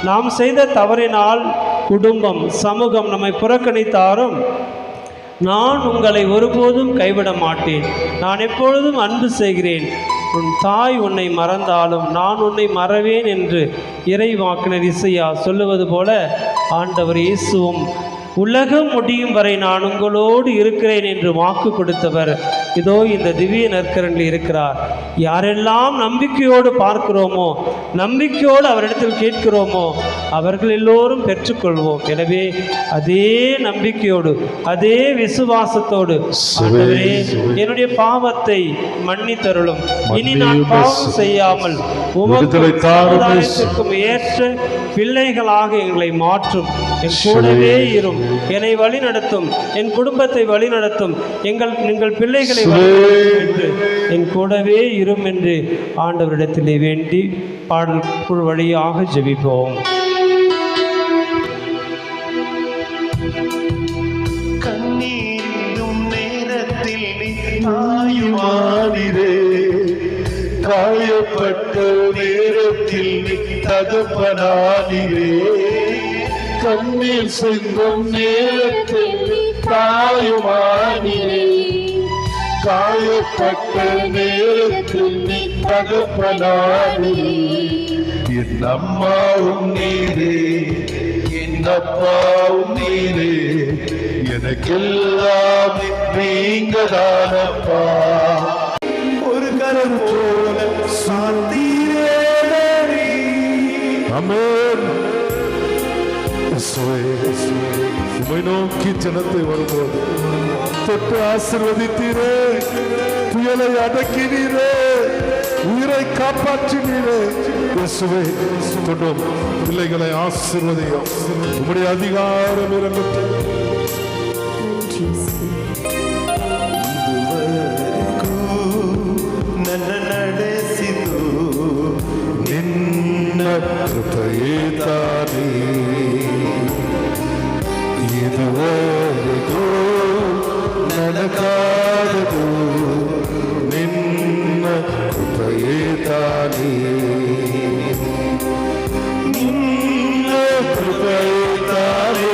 நாம் செய்த தவறினால் குடும்பம், சமூகம் நம்மை புறக்கணித்தாலும் நான் உங்களை ஒருபோதும் கைவிட மாட்டேன், நான் எப்பொழுதும் அன்பு செய்கிறேன், உன் தாய் உன்னை மறந்தாலும் நான் உன்னை மறவேன் என்று இறைவாக்கினர் இசையா சொல்லுவது போல ஆண்டவர் இயேசுவும் உலகம் முடியும் வரை நான் உங்களோடு இருக்கிறேன் என்று வாக்கு கொடுத்தவர் இதோ இந்த திவ்ய நற்கரனில் இருக்கிறார். யாரெல்லாம் நம்பிக்கையோடு பார்க்கிறோமோ, நம்பிக்கையோடு அவரிடத்தில் கேட்கிறோமோ அவர்கள் எல்லோரும் பெற்றுக்கொள்வோம். எனவே அதே நம்பிக்கையோடு அதே விசுவாசத்தோடு என்னுடைய பாவத்தை மன்னித்தருளும், இனி நான் பாவம் செய்யாமல் உமக்கு ஏற்ற பிள்ளைகளாக எங்களை மாற்றும், என் கூடவே இரும், என்னை வழி நடத்தும், என் குடும்பத்தை வழி நடத்தும், எங்கள் பிள்ளைகளை என்று என் கூடவே இரும் என்று ஆண்டவரிடத்திலே வேண்டி பாடல் வழியாக ஜெபிப்போம். கண்ணீரிடும் நேரத்தில் தாயுமானிரே, காயப்பட்ட நேரத்தில் தகப்பனானிரே, கண்ணீர் சிந்தும் நேரத்தில் தாயுமானிரே, காயப்பட்ட நேரத்தில் தகப்பனானிரே, என் அம்மாவும் நீரே, என் அப்பாவும் நீரே, எனக்கெல்லாம் நீங்க தானப்பா. ஒரு கரம் போல சாத்தீரே. ஆமென். உம்மை நோக்கி ஜனத்தை வரும்போது தொட்டு ஆசீர்வதித்தீரே, புயலை அடக்கினீரே, உயிரை காப்பாற்றினீரே. இயேசுவே, தொடும் பிள்ளைகளை ஆசீர்வதியும், உம்முடைய அதிகாரம் இறங்கட்டும். ನನ್ನ ನಡೆಸಿತು ನಿನ್ನ ಕೃಪೆಯೇ ತಾನೇ, ಇದುವರೆಗೂ ನನಗಾಗದು ನಿನ್ನ ಕೃಪೆಯೇ ತಾನೇ, ನಿನ್ನ ಕೃಪೆಯೇ ತಾನೇ.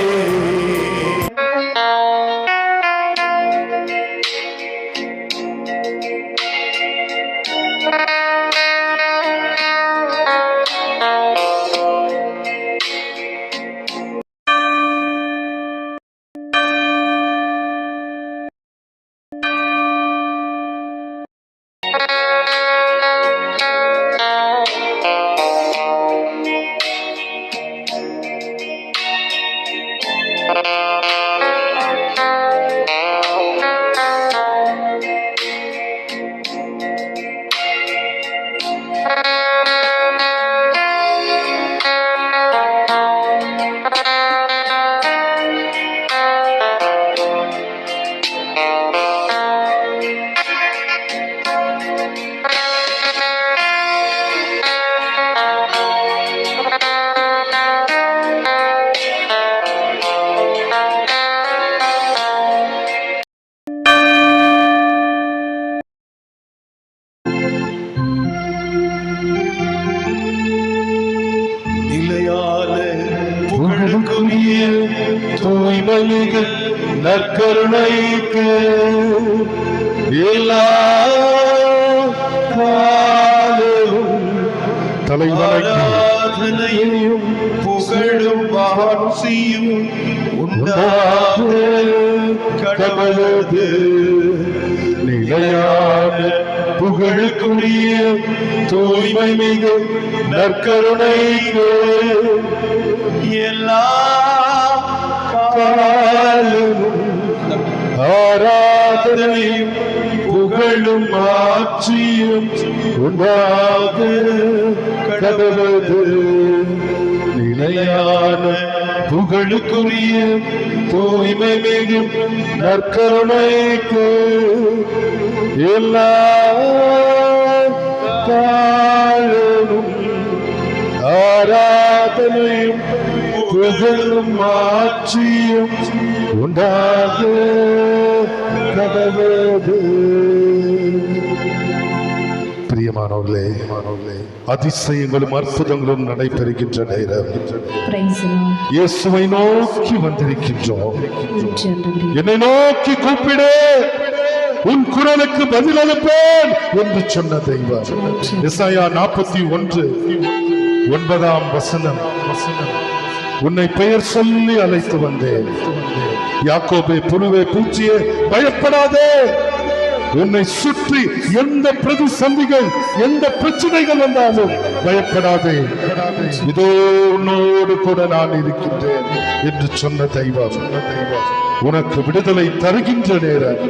தூய்மைகள் நற்கருணைக்கு எல்லா காலமும் தலைவனையும் புகழும் வாசியும் உண்டாக கடவுளது நிலையான புகழுக்குரிய தூய்மை மிகு நற்கருணைக்கு எல்லா ஆராதனையும் புகழும் ஆட்சியும் உண்டாக கடவுளது நிலையான புகழுக்குரிய தூய்மை மிகும் நற்கருணைக்கு எல்லா காலமும் ஆராதனையும் புகழும் ஆட்சியும் உண்டாக கடவுளது. பிரியமானவர்களே, அதிசயங்களும் அற்புதங்களும் நடைபெறுகின்ற நேரம் இயேசுவை நோக்கி வந்திருக்கின்றோம். என்னை நோக்கி கூப்பிடு, உன் குரலுக்கு பதில் அளிப்பேன் என்று சொன்ன தெய்வம். எசாயா 41:9 உன்னை பெயர் சொல்லி அழைத்து வந்தேன். யாக்கோபே, புழுவே, பூச்சியே, பயப்படாதே. உன்னை சுற்றி எந்த பிரதிசந்திகள், எந்த பிரச்சனைகள் வந்தாலும் பயப்படாதே. இதோ உன்னோடு கூட நான் இருக்கின்றேன் என்று சொன்ன தெய்வம் உனக்கு விடுதலை தருகின்ற நேரம்,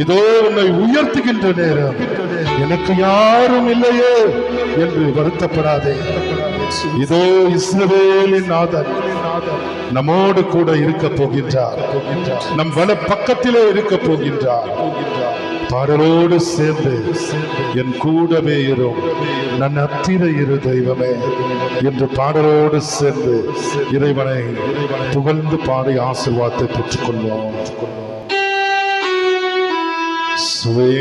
இதோ உன்னை உயர்த்துகின்ற நேரம். எனக்கு யாரும் இல்லையே என்று வருத்தப்படாதே. இதோ இஸ்ரவேலின் நாதன் நம்மோடு கூட இருக்க போகின்றார். நம் வல பக்கத்திலே இருக்க போகின்றார். பாடலோடு சேர்ந்து என் கூடவே இரும், நன் அத்திர இரு தெய்வமே என்று பாடலோடு சேர்ந்து இறைவனை புகழ்ந்து பாடி ஆசீர்வாதத்தை பெற்றுக்கொள்வோம். சுவே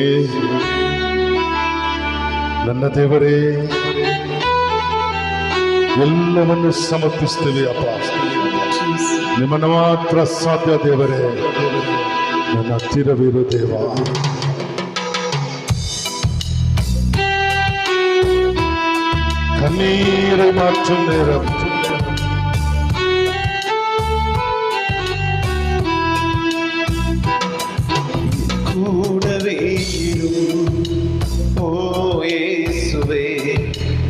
ನನ್ನ ದೇವರೇ, ಎಲ್ಲವನ್ನು ಸಮರ್ಪಿಸ್ತೇವೆ ಅಪ್ಪ. ನಿಮ್ಮನ್ನು ಮಾತ್ರ ಸಾಧ್ಯ ದೇವರೇ. ನನ್ನ ಹತ್ತಿರವಿರು ದೇವ. கண்ணீரை மாற்றும் நேரம், கூடவே ஓ இயேசுவே,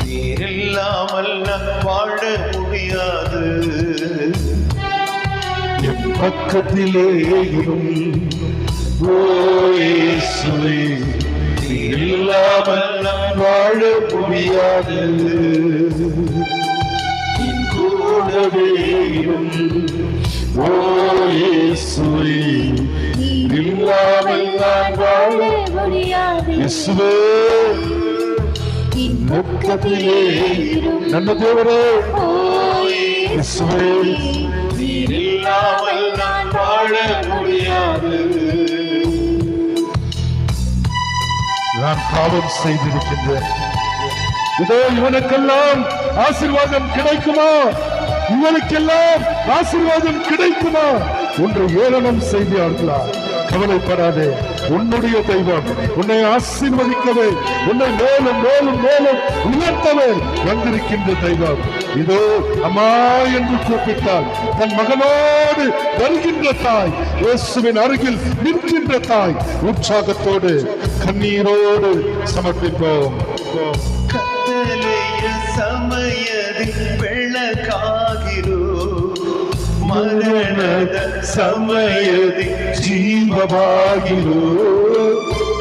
நீர் இல்லாமல் நான் வாழ முடியாது. என் பக்கத்திலே இரும் ஓ இயேசுவே, நீர் இல்லாமல் நான் வாழ முடியாது. என் கூடவே இரும் ஓ இயேசுவே, நீர் இல்லாமல் நான் வாழ முடியாது. இயேசுவே பக்கத்திலே ನನ್ನ ದೇವರೇ, இயேசுவே நீர் இல்லாமல் நான் வாழ முடியாது. நான் பாவம் செய்திருக்கின்றேன். இதோ இவனுக்கெல்லாம் ஆசீர்வாதம் கிடைக்குமா? இவனுக்கெல்லாம் ஆசீர்வாதம் கிடைக்குமா? ஒன்று ஏளனம் செய்தார்களா? கவலைப்படாதே, உன்னுடைய தெய்வம் உன்னை ஆசீர்வதிக்கவே, உன்னை மேலும் மேலும் மேலும் உயர்த்தவே வந்திருக்கின்ற தெய்வம். இதோ அம்மா என்று கூப்பிட்டால் தன் மகனோடு வருகின்ற தாய், இயேசுவின் அருகில் நிற்கின்ற தாய், உற்சாகத்தோடு கண்ணீரோடு சமர்ப்பிப்போம். கத்தலைய சமயதி ಬೆಳಕಾಗಿರು, ಮರಣದ ಸಮಯದಿ ಜೀವವಾಗಿರು.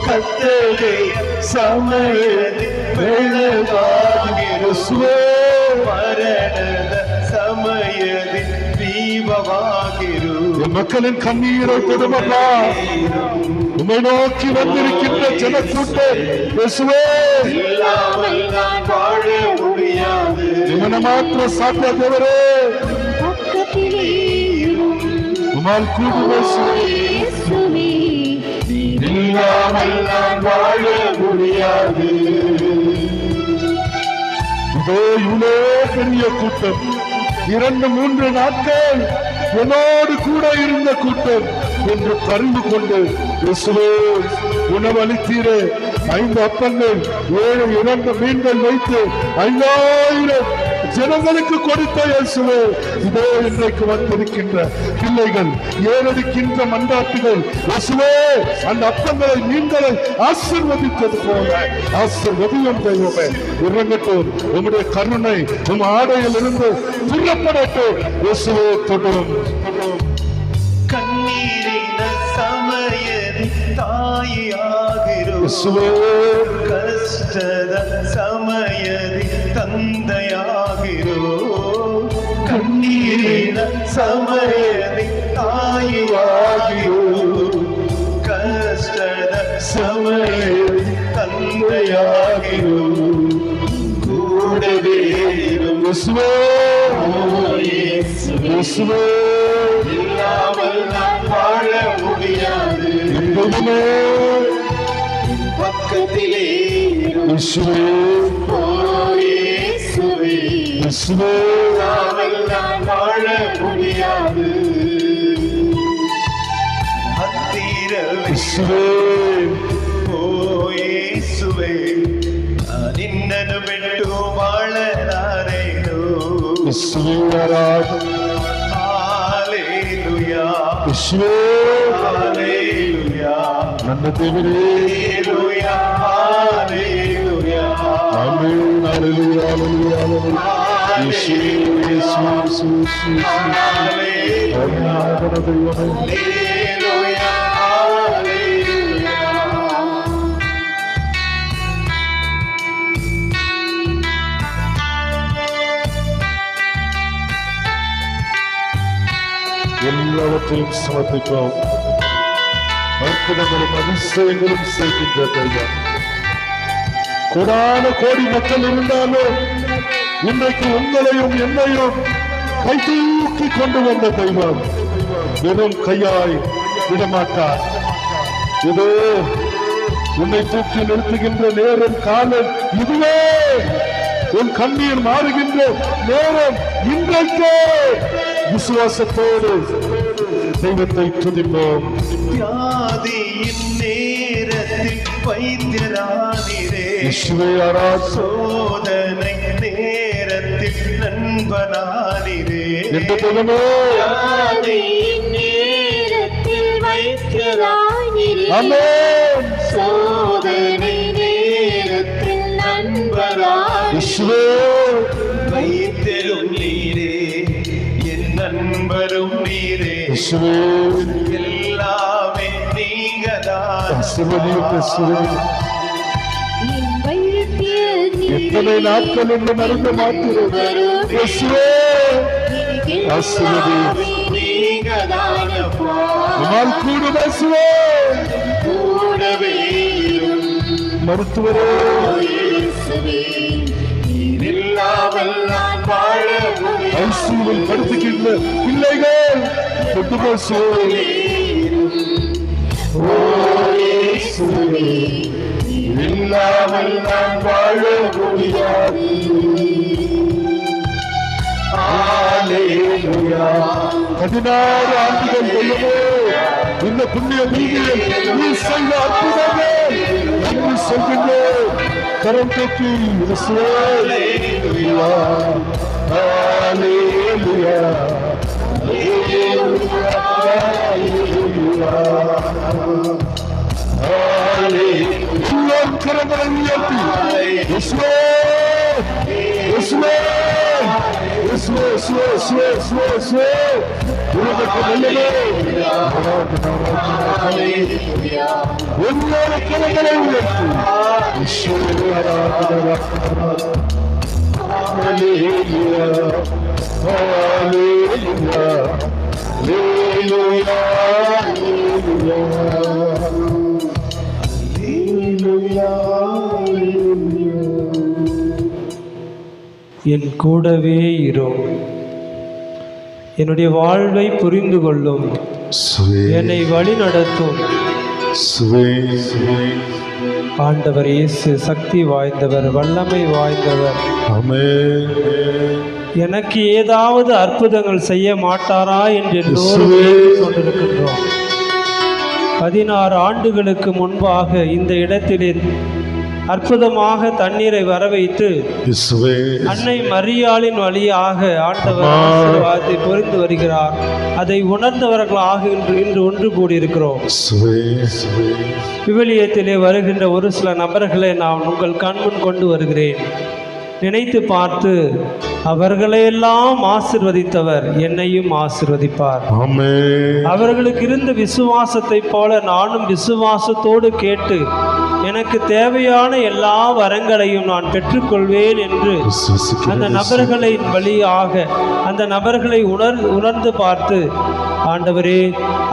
ಕತ್ತಲೆಯ ಸಮಯದಿ ಬೆಳಕಾಗಿರು, ಮರಣದ ಸಮಯದಿ ಜೀವವಾಗಿರು. என் மக்களின் கண்ணீரை தொடுமப்பா, உம்மை நோக்கி வந்திருக்கின்ற ஜனக்கூட்டம் இயேசுவே, இல்லாமல் நான் வாழ முடியாது. ನಿಮ್ಮನ್ನ ಮಾತ್ರ ಸಾಧ್ಯ ದೇವರೇ. உம்மால் கூடுவ இயேசுவே, இல்லாமல் நான் வாழ முடியாது. இதோ இவ்வளோ பெரிய கூட்டம், 2-3 நாட்கள் என்னோடு கூட இருந்த கூட்டம் என்று பறிந்து கொண்டு இயேசுவே உணவளித்தீரே. 5 அப்பங்கள் 7 2 மீன்கள் வைத்து 5000 ஜனங்களுக்கு கொடுத்த இயேசுவே, இதோ இன்றைக்கு வந்திருக்கின்ற பிள்ளைகள், ஏறெடுக்கின்ற மண்டாட்டுகள் இயேசுவே, அந்த அப்பங்களை மீன்களை ஆசீர்வதித்தது போல ஆசீர்வதியும் தெய்வமே. இறங்கட்டும் உம்முடைய கருணை, உம் ஆடையில் இருந்து புறப்படட்டும் இயேசுவே. தொடும் ಕಣ್ಣೀರಿನ ಸಮಯದಿ ತಾಯಿಯಾಗಿರು, ಕಷ್ಟದ ಸಮಯದಿ ತಂದೆಯಾಗಿರು. ಕಣ್ಣೀರಿನ ಸಮಯದಿ ತಾಯಿಯಾಗಿರು, ಕಷ್ಟದ ಸಮಯದಿ ತಂದೆಯಾಗಿರು. ಕೂಡವೇ ಇರು இயேசுவே, இயேசுவே, இல்லாமல் நான் வாழ முடியாது. எப்போதுமே பக்கத்திலே இயேசுவே ஓ இயேசுவே இயேசுவே இல்லாமல் நான் வாழ முடியாது ಹತ್ತಿರವೇ இயேசுவே ಓ ಯೇಸುವೆ ನಿನ್ನನ್ನು ಬಿಟ್ಟು ಬಾಳಲಾರೆನು இயேசுவே ஆராதனை ಹಾಲೆಲೂಯಾ இயேசுவே ಹಾಲೆಲೂಯಾ ನನ್ನ ದೇವರೇ ಹಾಲೆಲೂಯಾ ಹಾಲೆಲೂಯಾ ஆமென் ஹalleluya ஹalleluya இயேசுவே இயேசுவே இயேசுவே ಹಾಲೆಲೂಯಾ ஆராதனை தெய்வமே ಹಾಲೆಲೂಯಾ ಹಾಲೆಲೂಯಾ எல்லாவற்றையும் சமர்ப்பிப்போம். அற்புதங்களும் அதிசயங்களும் செய்கின்ற தெய்வம். கோடான கோடி மக்கள் இருந்தாலும் இன்றைக்கு உங்களையும் என்னையும் கை தூக்கி கொண்டு வந்த தெய்வம் வெறும் கையாய் விடமாட்டார். இதோ உன்னை தூக்கி நிறுத்துகின்ற நேரம் காலம் இதுவே. உன் கண்ணீர் மாறுகின்ற நேரம் இன்றைக்கே. விசுவாசத்தோடு தெய்வத்தை துதிப்போம். வியாதியின் நேரத்தில் வைத்தியரானீரே இயேசுவே ஆராதனை. சோதனை நேரத்தில் நண்பனானீரே என்ற தெய்வமே வியாதியின் நேரத்தில் வைத்தியரானீரே. ஆமென். சோதனை நேரத்தில் நண்பரானீரே. இயேசுவே வைத்தியரும் நீரே என் நண்பரும் நீரே இயேசுவே எல்லாமே நீங்கதான் ஆசீர்வதியும் இயேசுவே. என் வைத்தியர் நீரே. எத்தனை நாட்கள் என்று மறந்து மாற்றோம். இயேசுவே எனக்கெல்லாமே நீங்கதானப்பா. உம்மால் கூடும் இயேசுவே. கூடவே இரும் மருத்துவரே இயேசுவே. நீர் இல்லாமல் நான் வாழ முடியாது. ஐசியூவில் படுத்துகின்ற பிள்ளைகள் கொண்டு பேசுவோம். ஓ இயேசுவே, நீர் இல்லாமல் நான் வாழ முடியாது. ஹalleluya 16 ஆண்டுகள் கொள்ளவே இந்த புண்ணிய வீதியில் நீ செய்த அற்புதங்கள் நன்றி சொல்கின்றேன். கரம் தூக்கி இயேசுவே. ஹalleluya ஹalleluya ஹalleluya கரங்களை உயர்த்தி இயேசுவே இயேசுவே இயேசுவே இயேசுவே இயேசுவே இயேசுவே இயேசுவே உலகத்தை நல்லவே உன்னோட கரங்களை உயர்த்தி இயேசுவே ஆராதனை ஹalleluya ஹalleluya ஹalleluya என் கூடவே இரும், என்னுடைய வாழ்வை புரிந்து கொள்ளும், என்னை வழி நடத்தும். ஆண்டவர் இயேசு சக்தி வாய்ந்தவர், வல்லமை வாய்ந்தவர். எனக்கு ஏதாவது அற்புதங்கள் செய்ய மாட்டாரா என்று எல்லோரும் கேட்டுக் கொண்டிருக்கின்றோம். 16 ஆண்டுகளுக்கு முன்பாக இந்த இடத்திலே அற்புதமாக தண்ணீரை வரவைத்து அன்னை மரியாளின் வழியாக ஆண்டவர் ஆசீர்வாதத்தை பொழிந்து வருகிறார். அதை உணர்ந்தவர்களாக இன்று ஒன்று கூடியிருக்கிறோம். விவிலியத்திலே வருகின்ற ஒரு சில நபர்களை நான் உங்கள் கண்முன் கொண்டு வருகிறேன். நினைத்து பார்த்து அவர்களையெல்லாம் ஆசீர்வதித்தவர் என்னையும் ஆசீர்வதிப்பார். அவர்களுக்கு இருந்த விசுவாசத்தை போல நானும் விசுவாசத்தோடு கேட்டு எனக்கு தேவையான எல்லா வரங்களையும் நான் பெற்றுக்கொள்வேன் என்று அந்த நபர்களின் வழியாக அந்த நபர்களை உணர்ந்து பார்த்து, ஆண்டவரே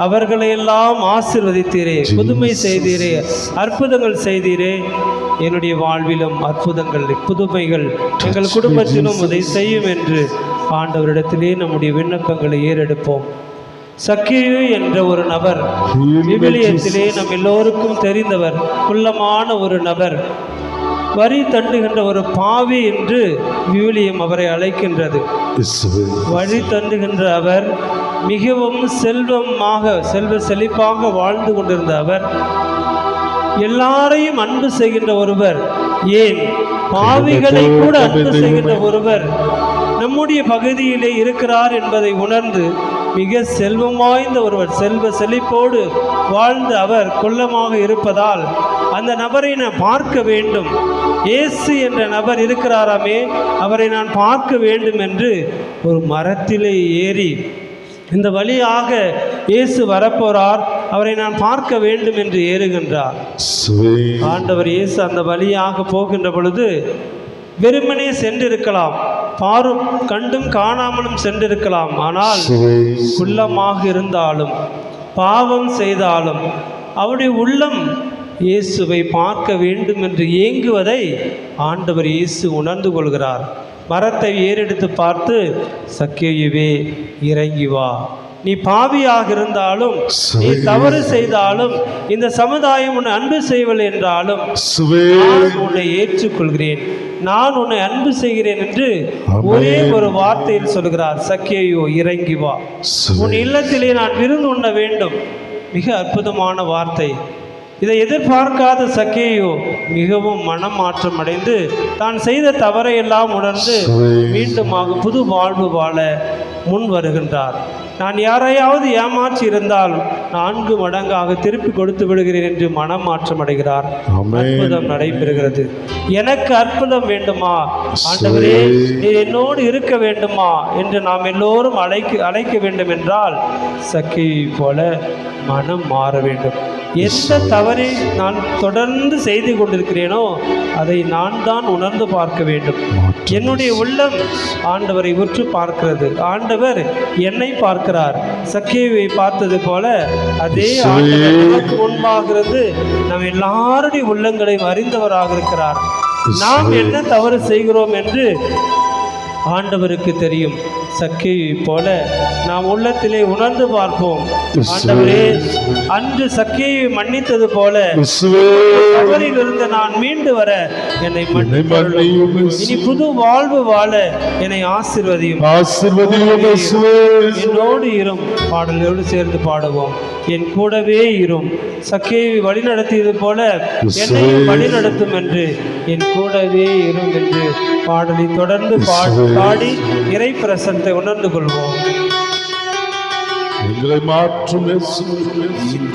அவர்களையெல்லாம் ஆசீர்வதித்தீரே, புதுமை செய்தீரே, அற்புதங்கள் செய்தீரே, என்னுடைய வாழ்விலும் அற்புதங்கள் புதுமைகள் எங்கள் குடும்பத்திலும் அதை செய்யும் என்று ஆண்டவரிடத்திலே நம்முடைய விண்ணப்பங்களை ஏறெடுப்போம். சக்கேயு என்ற ஒரு நபர் விவிலியத்திலே நம் எல்லோருக்கும் தெரிந்தவர், குள்ளமான ஒரு நபர், வரி தண்டுகின்ற ஒரு பாவி என்று விவிலியம் அவரை அழைக்கின்றது. வழி தண்டுகின்ற அவர் மிகவும் செல்வ செழிப்பாக வாழ்ந்து கொண்டிருந்த அவர், எல்லாரையும் அன்பு செய்கின்ற ஒருவர், ஏன் பாவிகளை கூட அன்பு செய்கின்ற ஒருவர் நம்முடைய பகுதியிலே இருக்கிறார் என்பதை உணர்ந்து மிக செல்வம் வாய்ந்த ஒருவர், செல்வ செழிப்போடு வாழ்ந்து அவர் குள்ளமாக இருப்பதால் அந்த நபரை நான் பார்க்க வேண்டும், இயேசு என்ற நபர் இருக்கிறாராமே அவரை நான் பார்க்க வேண்டும் என்று ஒரு மரத்திலே ஏறி இந்த வழியாக இயேசு வரப்போறார், அவரை நான் பார்க்க வேண்டும் என்று ஏறுகின்றார். ஆண்டவர் இயேசு அந்த வழியாக போகின்ற பொழுது வெறுமனே சென்றிருக்கலாம், கண்டும் காணாமலும் சென்றிருக்கலாம். ஆனால் குள்ளமாக இருந்தாலும் பாவம் செய்தாலும் அவருடைய உள்ளம் இயேசுவை பார்க்க வேண்டும் என்று ஏங்குவதை ஆண்டவர் இயேசு உணர்ந்து கொள்கிறார். மரத்தை ஏறெடுத்து பார்த்து, சக்கேயுவே இறங்கி வா, நீ பாவியாக இருந்தாலும் நீ தவறு செய்தாலும் இந்த சமுதாயம் உன்னை அன்பு செய்வதில்லை என்றாலும் நான் உன்னை ஏற்றுக்கொள்கிறேன், நான் உன்னை அன்பு செய்கிறேன் என்று ஒரே ஒரு வார்த்தையில் சொல்கிறார். சக்கேயு இறங்கி வா, உன் இல்லத்திலே நான் விருந்து உண்ண வேண்டும். மிக அற்புதமான வார்த்தை. இதை எதிர்பார்க்காத சக்கேயு மிகவும் மனம் மாற்றம் அடைந்து தான் செய்த தவறையெல்லாம் உணர்ந்து மீண்டுமாக புது வாழ்வு வாழ முன் வருகின்றார். நான் யாரையாவது ஏமாற்றி இருந்தால் 4 மடங்காக திருப்பி கொடுத்து விடுகிறேன் என்று மனம் மாற்றம் அடைகிறார். அற்புதம் நடைபெறுகிறது. எனக்கு அற்புதம் வேண்டுமா ஆண்டவரே, நீ என்னோடு இருக்க வேண்டுமா என்று நாம் எல்லோரும் அழைக்க வேண்டும் என்றால் சக்கேயை போல மனம் மாற வேண்டும். எந்த தவறை நான் தொடர்ந்து செய்து கொண்டிருக்கிறேனோ அதை நான் தான் உணர்ந்து பார்க்க வேண்டும். என்னுடைய உள்ளம் ஆண்டவரை உற்று பார்க்கிறது, ஆண்டவர் என்னை பார்க்கிறார். சக்கேயுவை பார்த்தது போல அதே ஆண்டவர் நமக்கு முன்பாகிறது. நம் எல்லாருடைய உள்ளங்களையும் அறிந்தவராக இருக்கிறார். நாம் என்ன தவறு செய்கிறோம் என்று ஆண்டவருக்கு தெரியும். சக்கேயை போல நாம் உள்ளத்திலே உணர்ந்து பார்ப்போம். ஆண்டவரே, அன்று சக்கேயை மன்னித்தது போல தவறில் இருந்து நான் மீண்டு வர என்னை மன்னியும், இனி புது வாழ்வு வாழ என்னை ஆசீர்வதியும், என்னோடு இரும். பாடலோடு சேர்ந்து பாடுவோம். என் கூடவே இரும். சக்கேயை வழி நடத்தியது போல என்னையும் வழி நடத்தும் என்று என் கூடவே இரும் என்று பாடலை தொடர்ந்து பாடி இறை பிரசன்னத்தை உணர்ந்து கொள்வோம். எங்களை மாற்றும்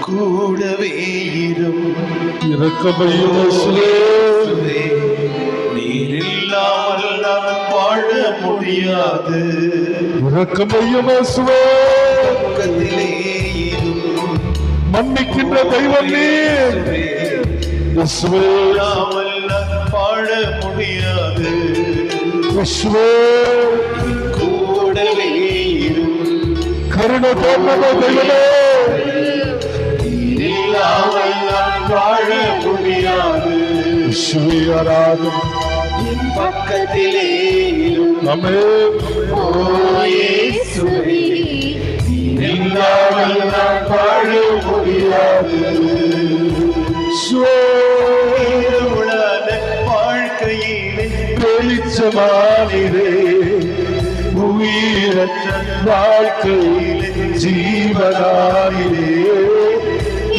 கூடவே இரும், நீர் இல்லாமல் நான் வாழ முடியாது. பக்கத்திலே இரும், மன்னிக்கின்ற தெய்வம் நீர், இல்லாமல் நான் வாழ முடியாது. கூடவே இரும், கருணை தோன்ற தெய்வமே, இல்லாமல் நான் வாழ முடியாது. என் பக்கத்திலே இரும், இல்லாமல் நான் வாழ முடியாது. வாழ்க்கையிலே வெளிச்சமானிரே, உயிரற்ற வாழ்க்கையிலே ஜீவனானிரே,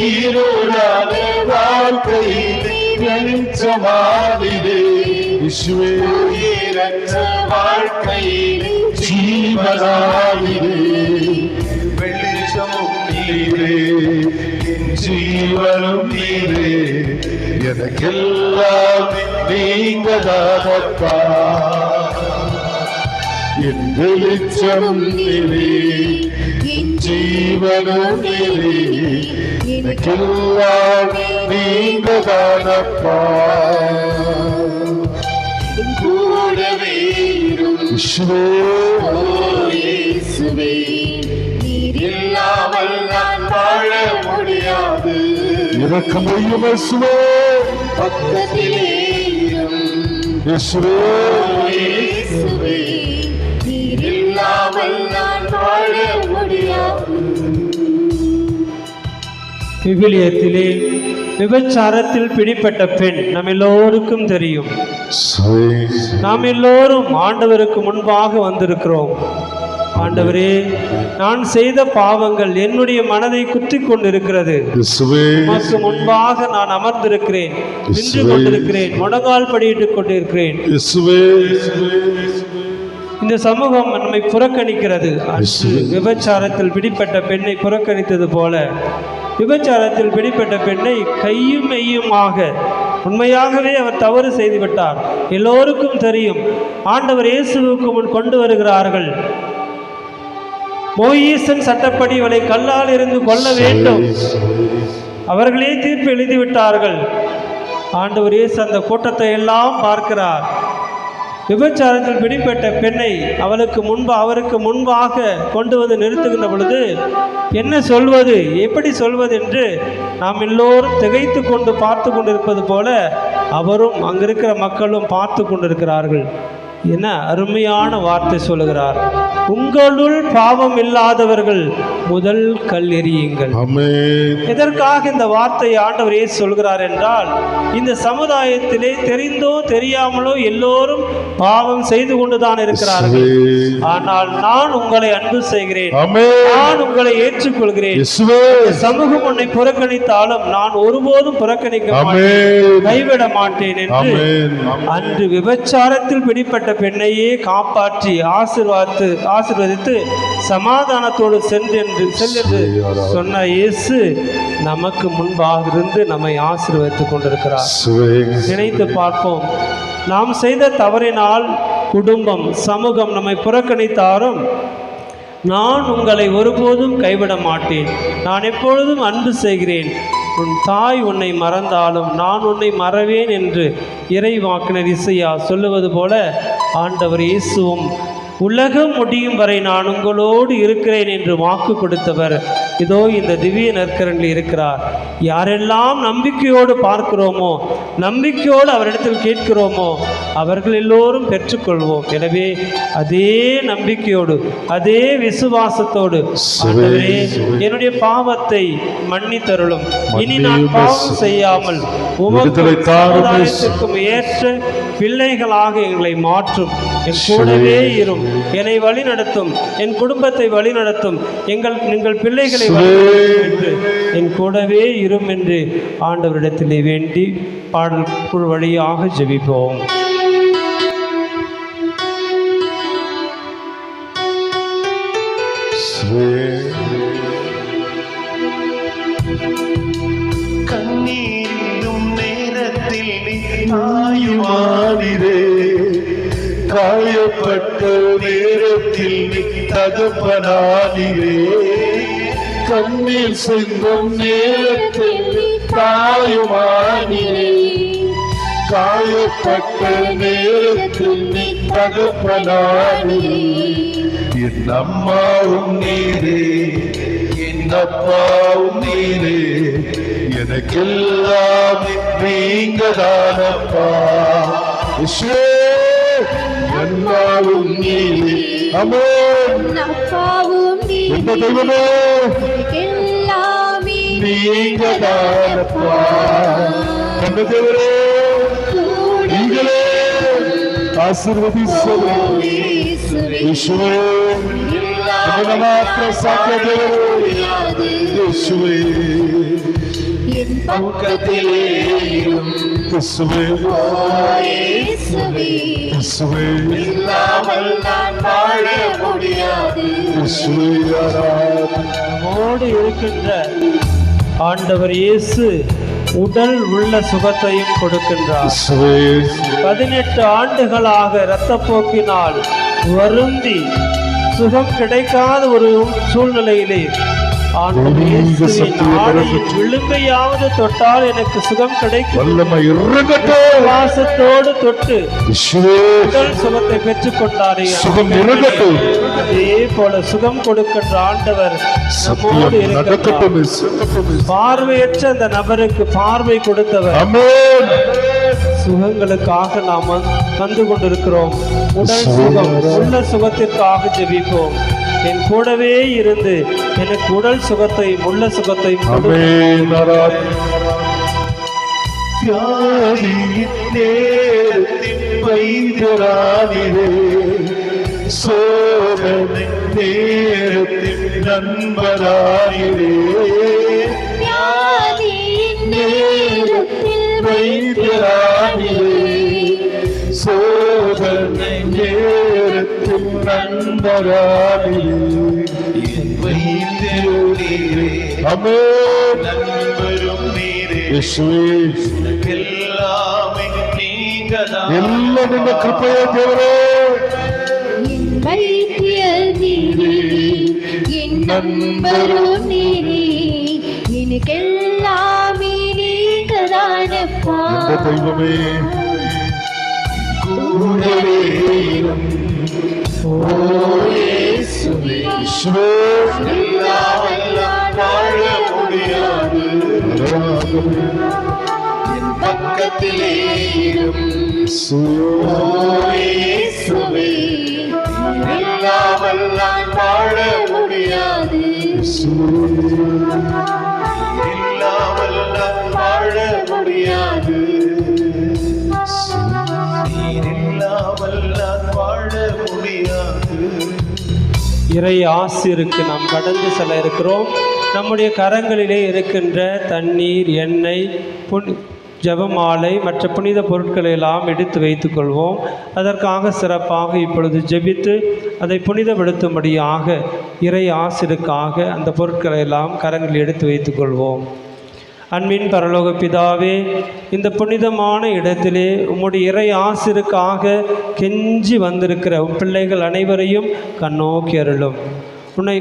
இருளான வாழ்க்கையிலே வெளிச்சமானிரே, உயிரற்ற வாழ்க்கையிலே ஜீவனானிரே, வெளிச்சமும் நீரே, என் ஜீவனும் நீரே, எனக்கெல்லாம் நீங்க தானப்பா, என் வெளிச்சமும் நீரே, என் ஜீவனும் நீரே, எனக்கெல்லாம் நீங்க தானப்பா. கூடவே இரும் இயேசுவே, நீர் இல்லாமல் நான் வாழ முடியாது. இரக்கமையும் இயேசுவே, பக்கத்திலே இரும் இயேசுவே, இயேசுவே, நீர் இல்லாமல் நான் வாழ முடியாது. விவிலியத்திலே விபச்சாரத்தில் பிடிப்பட்ட பெண் நம் எல்லோருக்கும் தெரியும். நாம் எல்லோரும் ஆண்டவருக்கு முன்பாக வந்திருக்கிறோம். ஆண்டவரே, நான் செய்த பாவங்கள் என்னுடைய மனதை குத்திக் கொண்டிருக்கிறது. உமக்கு முன்பாக நான் அமர்ந்திருக்கிறேன், நின்று கொண்டிருக்கிறேன், முழங்கால் படியிட்டுக் கொண்டிருக்கிறேன். இந்த சமூகம் நம்மை புறக்கணிக்கிறது. விபச்சாரத்தில் பிடிப்பட்ட பெண்ணை புறக்கணித்தது போல விபச்சாரத்தில் பிடிப்பட்ட பெண்ணை கையும் மெய்யுமாக உண்மையாகவே அவர் தவறு செய்து விட்டார். எல்லோருக்கும் தெரியும். ஆண்டவர் இயேசுவுக்கு முன் கொண்டு வருகிறார்கள். மோசேயின் சட்டப்படி இவளை கல்லால் இருந்து கொல்ல வேண்டும். அவர்களே தீர்ப்பு எழுதிவிட்டார்கள். ஆண்டவர் இயேசு அந்த கூட்டத்தை எல்லாம் பார்க்கிறார். விபச்சாரத்தில் பிடிப்பட்ட பெண்ணை அவருக்கு முன்பாக கொண்டு வந்து நிறுத்துகின்ற பொழுது என்ன சொல்வது, எப்படி சொல்வது என்று நாம் எல்லோரும் திகைத்து கொண்டு பார்த்து கொண்டிருப்பது போல அவரும் அங்கிருக்கிற மக்களும் பார்த்து கொண்டிருக்கிறார்கள். என்ன அருமையான வார்த்தை சொல்லுகிறார். உங்களுள் பாவம் இல்லாதவர்கள் முதல் கல் எறியுங்கள். எதற்காக இந்த வார்த்தையை ஆண்டவர் இயேசு சொல்கிறார் என்றால், இந்த சமுதாயத்திலே தெரிந்தோ தெரியாமலோ எல்லோரும் பாவம் செய்து கொண்டுதான் இருக்கிறார்கள். ஆனால் நான் உங்களை அன்பு செய்கிறேன், நான் உங்களை ஏற்றுக்கொள்கிறேன். சமூகம் உன்னை புறக்கணித்தாலும் நான் ஒருபோதும் புறக்கணிக்க மாட்டேன், கைவிட மாட்டேன் என்று அன்று விபச்சாரத்தில் பிடிப்பட்ட பெண்ணையே காப்பாற்றி ஆசீர்வதித்து சமாதானத்தோடு சென்று சொன்ன இயேசு நமக்கு முன்பாக இருந்து நம்மை ஆசீர்வதித்துக் கொண்டிருக்கிறார். நினைத்து பார்ப்போம். நாம் செய்த தவறினால் குடும்பம், சமூகம் நம்மை புறக்கணித்தாலும் நான் உங்களை ஒருபோதும் கைவிட மாட்டேன், நான் எப்பொழுதும் அன்பு செய்கிறேன், உன் தாய் உன்னை மறந்தாலும் நான் உன்னை மறவேன் என்று இறைவாக்கினர் இசையா சொல்லுவது போல ஆண்டவர் இயேசுவும் உலகம் முடியும் வரை நான் உங்களோடு இருக்கிறேன் என்று வாக்கு கொடுத்தவர் இதோ இந்த திவ்ய நற்கரனில் இருக்கிறார். யாரெல்லாம் நம்பிக்கையோடு பார்க்கிறோமோ, நம்பிக்கையோடு அவரிடத்தில் கேட்கிறோமோ அவர்கள் எல்லோரும் பெற்றுக்கொள்வோம். எனவே அதே நம்பிக்கையோடு அதே விசுவாசத்தோடு ஆண்டவரே, என்னுடைய பாவத்தை மன்னித்தருளும், இனி நான் பாவம் செய்யாமல் உமக்கு சமுதாயத்திற்கும் ஏற்ற பிள்ளைகளாக எங்களை மாற்றும், என் கூடவே இரும், என்னை வழி நடத்தும், என் குடும்பத்தை வழி நடத்தும், எங்கள் பிள்ளைகளை என்று என் கூடவே இரும் என்று ஆண்டவரிடத்திலே வேண்டி பாடல் வழியாக ஜெபிப்போம். கண்ணீரிடும் நேரத்தில் தாயுமானிரே, காயப்பட்ட நேரத்தில் தகப்பனானிரே, கண்ணீர் சிந்தும் நேரத்தில் தாயுமானிரே, காயப்பட்ட நேரத்தில் நீ தகப்பனானிரே. என் அம்மாவும் நீரே, என் அப்பாவும் நீரே, எனக்கெல்லாம் நீங்க தானப்பா. அம்மாவும் நீரே, ஆமென். அப்பாவும் இந்த தெய்வமே எல்லாமே நீங்க தானப்பா. அந்த தேவரே நீங்களே ஆசீர்வதிச்சவரே യേശുവേ, നമ്മുടെ മാത്രം സാധ്യതയോടെ യേശുവേ என் பக்கத்திலேயும் യേശുവേ இயேசுவே യേശുവേ இல்லாமல் நான் வாழ முடியாது. യേശുവേ ആരാധന. நம்மோடு இருக்கின்ற ஆண்டவர் இயேசு உடல் உள்ள சுகத்தையும் கொடுக்கின்றார். യേശുവേ 18 ஆண்டுகளாக இரத்தப்போக்கினால் வருந்தி சுகம் கிடைக்காத ஒரு சூழ்நிலையிலே ஆண்டவர் இயேசுவின் ஆடையின் விளிம்பையாவது தொட்டால் எனக்கு சுகம் கிடைக்கும் வல்லமை இறங்கட்டும். விசுவாசத்தோடு தொட்டு യേശുവേ உடல் சுகத்தை பெற்றுக் கொண்டாரே, சுகம் இறங்கட்டும். அதே போல சுகம் கொடுக்கின்ற ஆண்டவர் நம்மோடு சத்தியம் இருக்கிறார். நடக்கட்டும். இயேசு. பார்வையற்ற அந்த நபருக்கு பார்வை கொடுத்தவர். ஆமென். சுகங்களுக்காக நாம் வந்து கொண்டிருக்கிறோம். உடல் சுகம், உள்ள சுகத்திற்காக ஜெபிப்போம். என் கூடவே இருந்து எனக்கு உடல் சுகத்தையும் உள்ள சுகத்தையும் ஆமென். தியாகியின் நேரத்தின் வைத்தியரானிலே, சோதனை நேரத்தின் நண்பரானிலே, வியாதியின் நேரத்தில் வைத்தியரானிலே, சோதனை நேரத்தின் நண்பரானிலே, என் வைத்தியரே, ஆமென். நண்பரும் நீரே, இயேசுவே, எல்லாமே நீங்கதான். எல்லாம் இந்த கிருபையே தேவரே. என் வைத்தியர் நீரே, என் நண்பரும் நீரே, எனக்கெல்லாமே நீங்கதானப்பா. இந்த தெய்வமே கூடவே இரும். ஓ இயேசுவே, இயேசுவே, இல்லாமல் வாழ முடியாது. என் பக்கத்திலே இரும். ஓ இயேசுவே, இல்லாமல் நான் வாழ முடியாது. இல்லாமல் நான் வாழ முடியாது. நீர் இல்லாமல் நான் வாழ முடியாது. இறை ஆசிருக்கு நாம் கடந்து செல்ல இருக்கிறோம். நம்முடைய கரங்களிலே இருக்கின்ற தண்ணீர், எண்ணெய், ஜெபமாலை மற்ற புனித பொருட்களை எல்லாம் எடுத்து வைத்துக் கொள்வோம். அதற்காக சிறப்பாக இப்பொழுது ஜெபித்து அதை புனிதப்படுத்தும்படியாக இறை ஆசிருக்காக அந்த பொருட்களை எல்லாம் கரங்களில் எடுத்து வைத்துக் கொள்வோம். அன்பின் பரலோக பிதாவே, இந்த புனிதமான இடத்திலே உம்முடைய இறை ஆசிருக்காக கெஞ்சி வந்திருக்கிற பிள்ளைகள் அனைவரையும் கண்ணோக்கி அருளும்.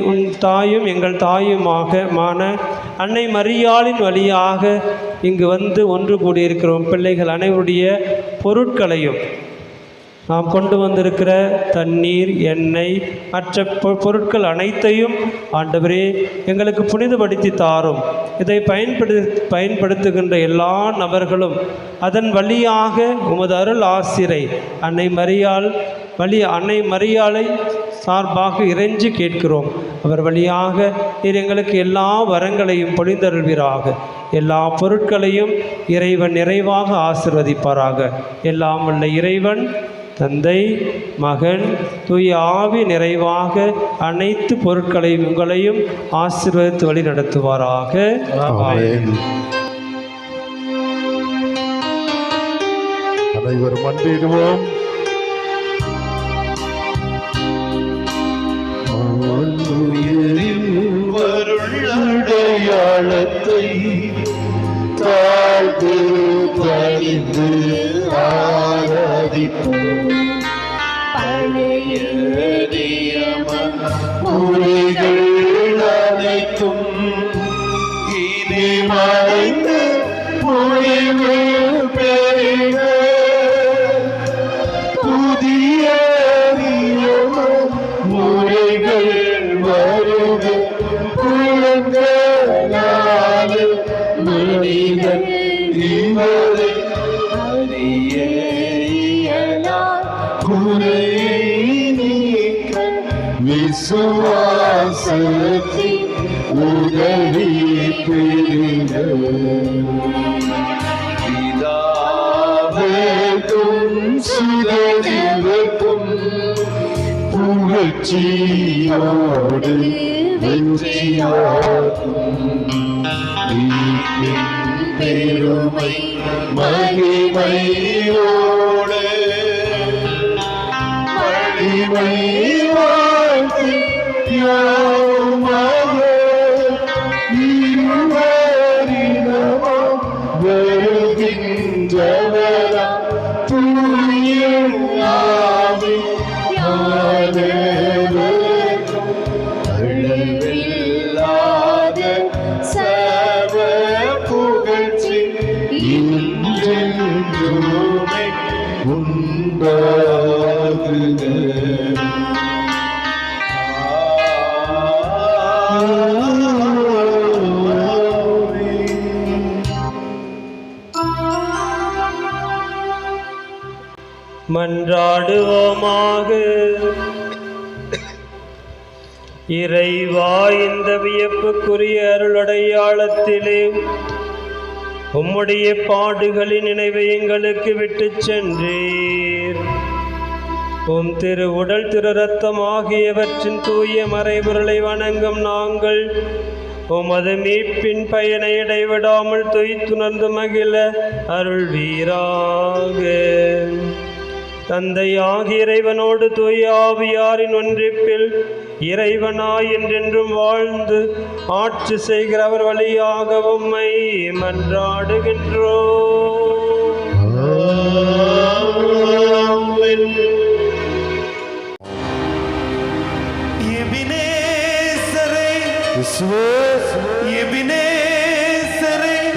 உன் தாயும் எங்கள் தாயுமான அன்னை மரியாளின் வழியாக இங்கு வந்து ஒன்று கூடியிருக்கிற பிள்ளைகள் அனைவருடைய பொருட்களையும், நாம் கொண்டு வந்திருக்கிற தண்ணீர், எண்ணெய் மற்ற பொருட்கள் அனைத்தையும் ஆண்டவரே எங்களுக்கு புனிதப்படுத்தி தாரும். இதை பயன்படுத்துகின்ற எல்லா நபர்களும் அதன் வழியாக உமது அருள் ஆசிரை அன்னை மரியாளை சார்பாக இறைஞ்சி கேட்கிறோம். அவர் வழியாக நீர் எங்களுக்கு எல்லா வரங்களையும் பொழிந்தருள்வீராக. எல்லா பொருட்களையும் இறைவன் நிறைவாக ஆசிர்வதிப்பாராக. எல்லாம் உள்ள இறைவன் தந்தை, மகன், தூய ஆவி நிறைவாக அனைத்து பொருட்களையும் உங்களையும் ஆசீர்வதித்து வழி நடத்துவாராக. ஆமென். அனைவரும் மன்றிடுவோம். அடையாளத்தை தாழ்ந்து பணிந்து ஆராதிப்போம். பழைய நியம மொழிகள் அனைத்தும் இனி மறைந்து பொழிவு பெறுக. புதிய நியம முறைகள் வருக. புலங்களாலே மனிதன் இவரை அறிய இயலார். குறையை நீக்க விசுவாசத்தின் உதவி பெறுக. பிதாவுக்கும் சுதனிற்கும் புகழ்ச்சியோடு வெற்றியாகும். மீட்பின் பெருமை மகிமையோடு மகிமை வாழ்த்து யாவுமாக இருவரிடமும் வருகின்றவராம் தூய ஆவி யாவருக்கும் அளவில்லாத சர்வ புகழ்ச்சி இன்றென்றுமே உண்டாகுக. மன்றாடுவோமாக. இறைவா, இந்த வியப்புக்குரிய அருளடையாளத்திலே உம்முடைய பாடுகளின் நினைவை எங்களுக்கு விட்டுச் சென்றீர். உம் திரு உடல் திரு ரத்தம் ஆகியவற்றின் தூய மறைபொருளை வணங்கும் நாங்கள் உமது மீட்பின் பயனை இடைவிடாமல் தொய்த்துணர்ந்து மகிழ அருள்வீராக. தந்தையாகிய இறைவனோடு தூய ஆவியாரின் ஒன்றிப்பில் இறைவனாய் என்றென்றும் வாழ்ந்து ஆட்சி செய்கிற அவர் வழியாக உம்மை மன்றாடுகின்றோம்.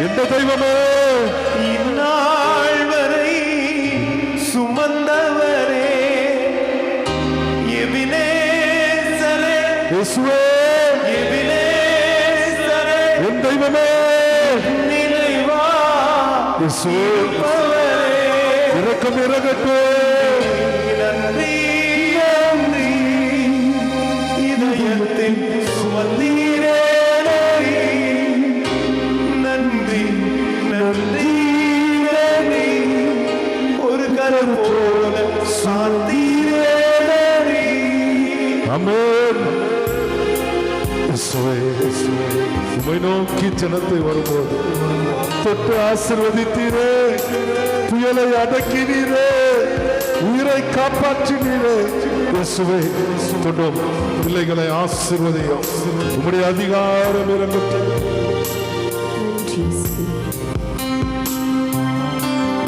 எந்த தெய்வமே, இந்நாள் வரை சுமந்தவரே, எபினேசரே, இயேசுவே, எபினேசரே, என் தெய்வமே, நினைவா இயேசுவே, இரக்கம் இறங்கட்டும். நன்றி நன்றி, இதயத்தில் சுமந்தீரே, நன்றி நன்றி நன்றி, ஒரு கரம் போல சாந்தீரே, ஆமென். இயேசுவே, உம்மை நோக்கி ஜனத்தை வரும்போது தொட்டு ஆசீர்வதித்தீரே, புயலை அடக்கினீரே, உயிரை காப்பாற்றினீரே. இயேசுவே, தொடும் பிள்ளைகளை ஆசீர்வதியும். உம்முடைய அதிகாரம் இறங்கட்டும்.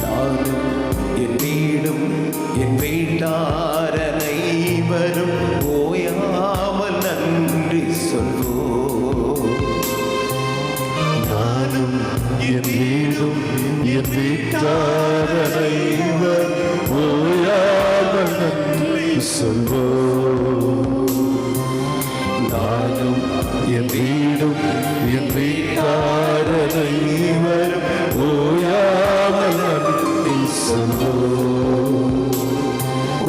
நானும் என் வீடும் என் வீட்டார் அனைவரும் ஓயாமல் நன்றி சொல்வோம். நானும் என் வீடும் என் வீட்டார் அனைவர் ஓயாமல் நன்றி சொல்வோம். நானும் என் வீடும் என் வீட்டார் அனைவரும் ஓயாமல் நன்றி சொல்வோம்.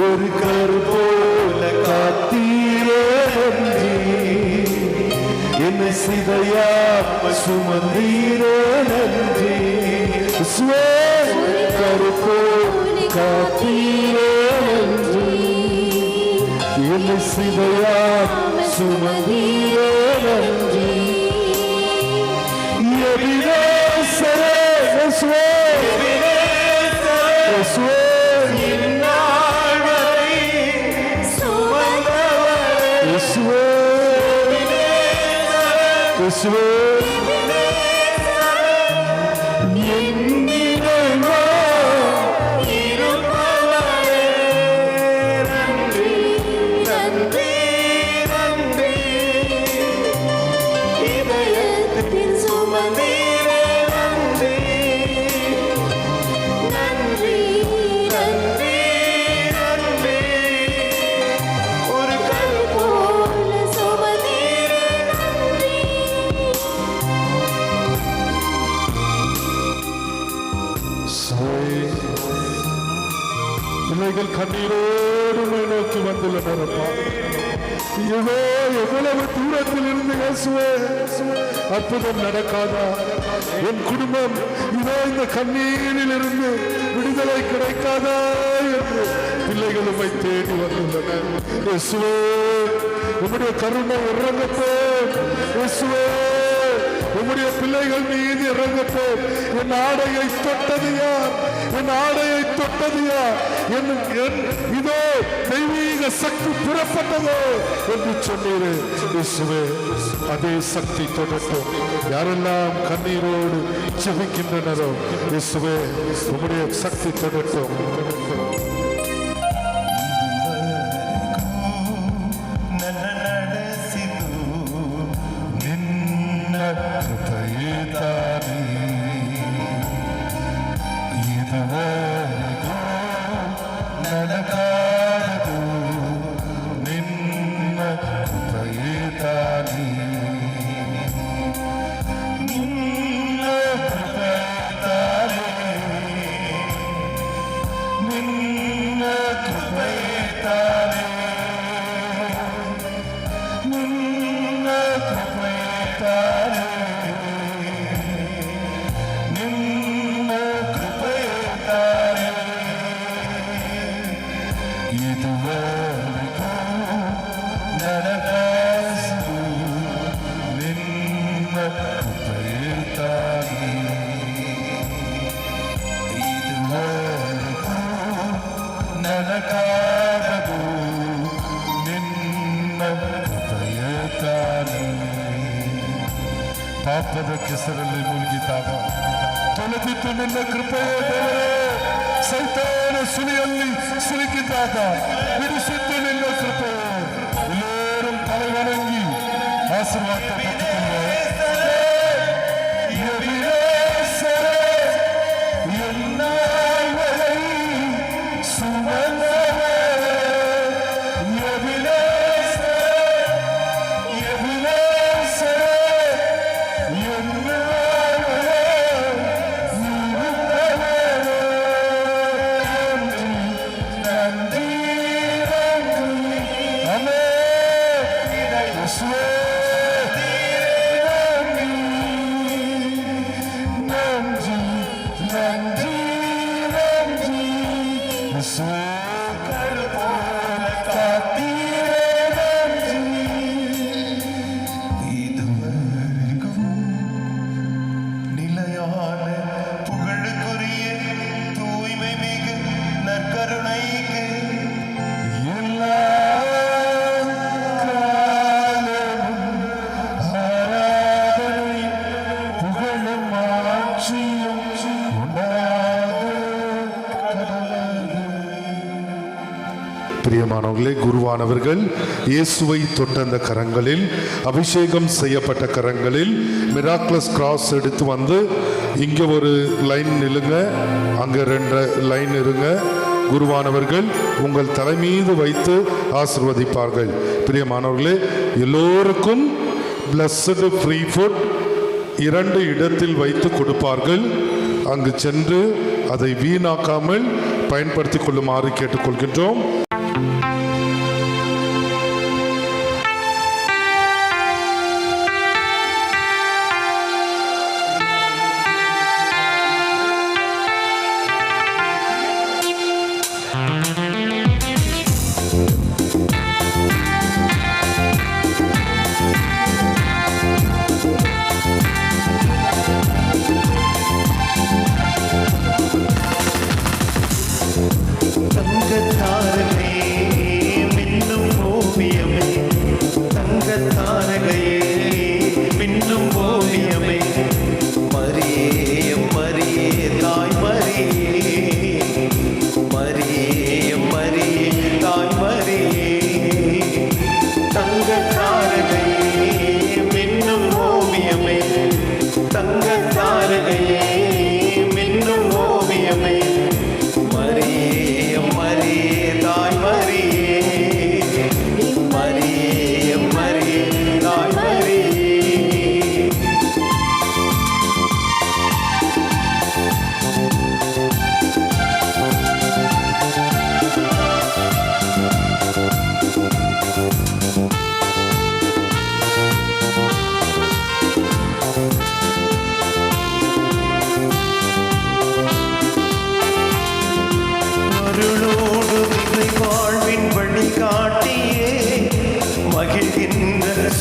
ஒரு கரு போல காத்தீரே நன்றி, என்னை சிதையாம சுமந்தீரே நன்றி. கருப்போ காத்தீரே நன்றி, என்னை சிதையாம சுமந்தீரே நன்றி. எபினேசரே, இயேசுவே, இயேசுவே, இந்நாள் வரை சுமந்தவரே, இயேசுவே, இயேசுவே, என் இறைவா, இருப்பவரே, நன்றி நன்றி நன்றி, இதயத்தில் சுமந்தீரே, நன்றி நன்றி நன்றி நன்றி, ஒரு கல் போல சுமந்தீரே, நன்றி. பிள்ளைகள் கண்ணீரோடு உம்மை நோக்கி வந்துள்ளனர் அப்பா. இதோ எவ்வளவு தூரத்தில் இருந்து இயேசுவே, அற்புதம் நடக்காதா? என் குடும்பம் இதோ இந்த கண்ணீரில் இருந்து விடுதலை கிடைக்காதா என்று பிள்ளைகள் உம்மை தேடி வந்துள்ளனர். இயேசுவே, உம்முடைய கருணை இறங்கட்டும். இயேசுவே, உம்முடைய பிள்ளைகள் மீது இறங்கட்டும். என் ஆடையை தொட்டது யார்? என் ஆடையை தொட்டது யார்? இதோ தெய்வீக சக்தி புறப்பட்டதோ என்று சொன்னீரே. இயேசுவே, அதே சக்தி தொடட்டும். யாரெல்லாம் கண்ணீரோடு ஜெபிக்கின்றனரோ இயேசுவே, உம்முடைய சக்தி தொடட்டும். ನನ್ನ ನಡೆಸಿತು ನಿನ್ನ ಕೃಪೆಯೇ ತಾನೇ ಇದುವರೆಗೂ ನನಗಾಗದು. ನಿನ್ನ ಕೃಪೆಯೇ ತಾನೇ, ನಿನ್ನ ಕೃಪೆಯೇ ತಾನೇ, ನಿನ್ನ ಕೃಪೆಯುತ್ತಾನೆ ಪಾಪದ ಕೆಸರಲ್ಲಿ ಮುಳುಗಿದಾಗ ತೊಳೆದಿತ್ತು ನಿನ್ನ ಕೃಪೆಯ ದೇವರೇ ಸೈತಾನ ಸುಳಿಯಲ್ಲಿ ಸಿಲುಕಿದಾಗ ಬಿಡಿಸಿದ್ದು ನಿನ್ನ ಕೃಪೆ ಎಲ್ಲರೂ ತಲೆವಣಂಗಿ ಆಶೀರ್ವಾದ பிரியமானவர்களே, குருவானவர்கள் இயேசுவை தொட்ட அந்த கரங்களில், அபிஷேகம் செய்யப்பட்ட கரங்களில் மிராக்லஸ் கிராஸ் எடுத்து வந்து இங்கே ஒரு லைன் நில்லுங்க, அங்கே 2 லைன் இருங்க. குருவானவர்கள் உங்கள் தலை மீது வைத்து ஆசீர்வதிப்பார்கள். பிரியமானவர்களே, எல்லோருக்கும் பிளஸ்டு ஃப்ரீ ஃபுட் 2 இடத்தில் வைத்து கொடுப்பார்கள். அங்கு சென்று அதை வீணாக்காமல் பயன்படுத்திக் கொள்ளுமாறு கேட்டுக்கொள்கின்றோம்.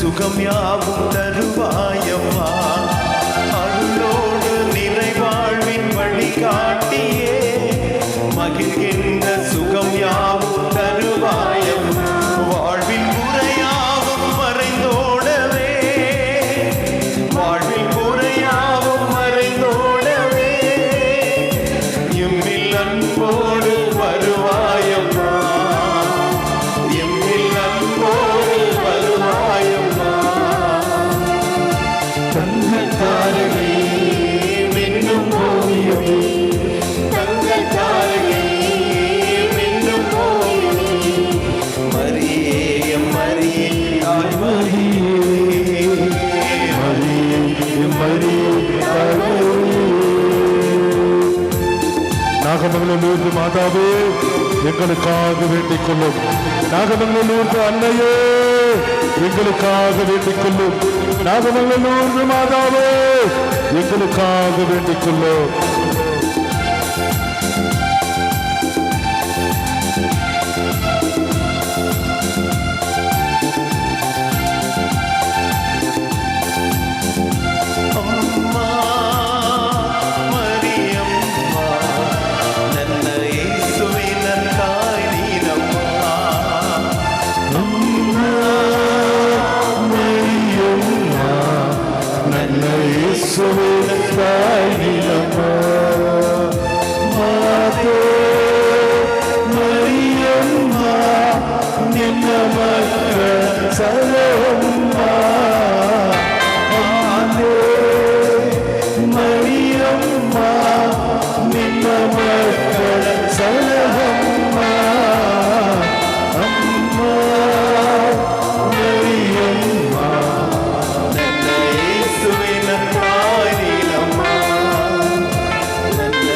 சுகம் யாவும் தருவாயம்மா, அருளோடு நிறைவாழ்வின் வழி காட்டியே மகிழ்கின்ற சுகம் யாவும் தருவாயம்மா. வாழ்வின் குறையாவும் மறைந்தோடவே, வாழ்வின் குறையாவும் மறைந்தோடவே எம்மில் அன்போடு வருவாயம்மா, எம்மில் அன்போடு வருவாயம்மா. தங்கத்தாரகே மின்னும் ஓவியமே, தங்கத்தாரகே மின்னும் ஓவியமே, மரியே மரியே தாய் மரியே, மரியே மரியே தாய் மரியே. நாகமங்கலூர் மாதாவே எங்களுக்காக வேண்டிக் கொள்ளும். நாகமங்கலூர் அன்னையே எங்களுக்காக வேண்டிக் கொள்ளும். நாகமங்கலூர் மாதாவே எங்களுக்காக வேண்டிக் கொள்ளும். அம்மா ಯೇಸುವಿನ ತಾಯಿನಮ್ಮ ಮಾತೆ ಮರಿಯಮ್ಮ ನಿನ್ನ ಮಕ್ಕಳ ಸಲಹಮ್ಮ ಮಾತೆ ಮರಿಯಮ್ಮ ನಿನ್ನ ಮಕ್ಕಳ ಸಲಹಮ್ಮ ಅಮ್ಮ ಮರಿಯಮ್ಮ ನನ್ನ ಯೇಸುವಿನ ತಾಯಿನಮ್ಮ ನನ್ನ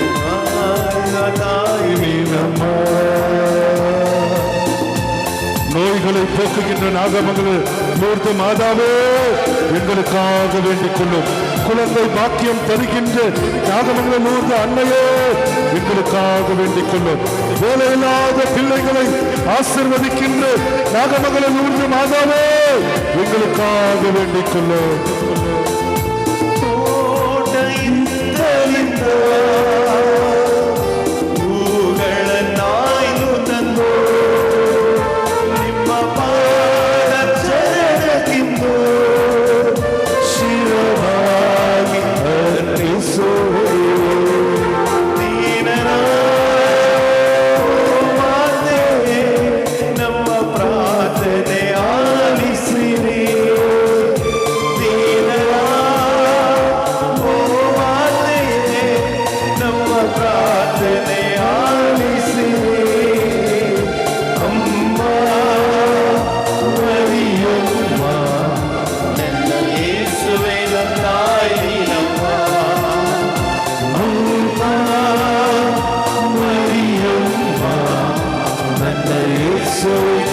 ತಾಯಿನಮ್ಮ நோய்களை போக்குகின்ற நாகமகளே லூர்து மாதாவே எங்களுக்காக வேண்டிக் கொள்ளும். குழந்தை பாக்கியம் தருகின்ற நாகமங்கள லூர்து அன்னையே எங்களுக்காக வேண்டிக் கொள்ளும். வேலையில்லாத பிள்ளைகளை ஆசீர்வதிக்கின்ற நாகமங்கள லூர்து மாதாவே எங்களுக்காக வேண்டிக் கொள்ளும். So we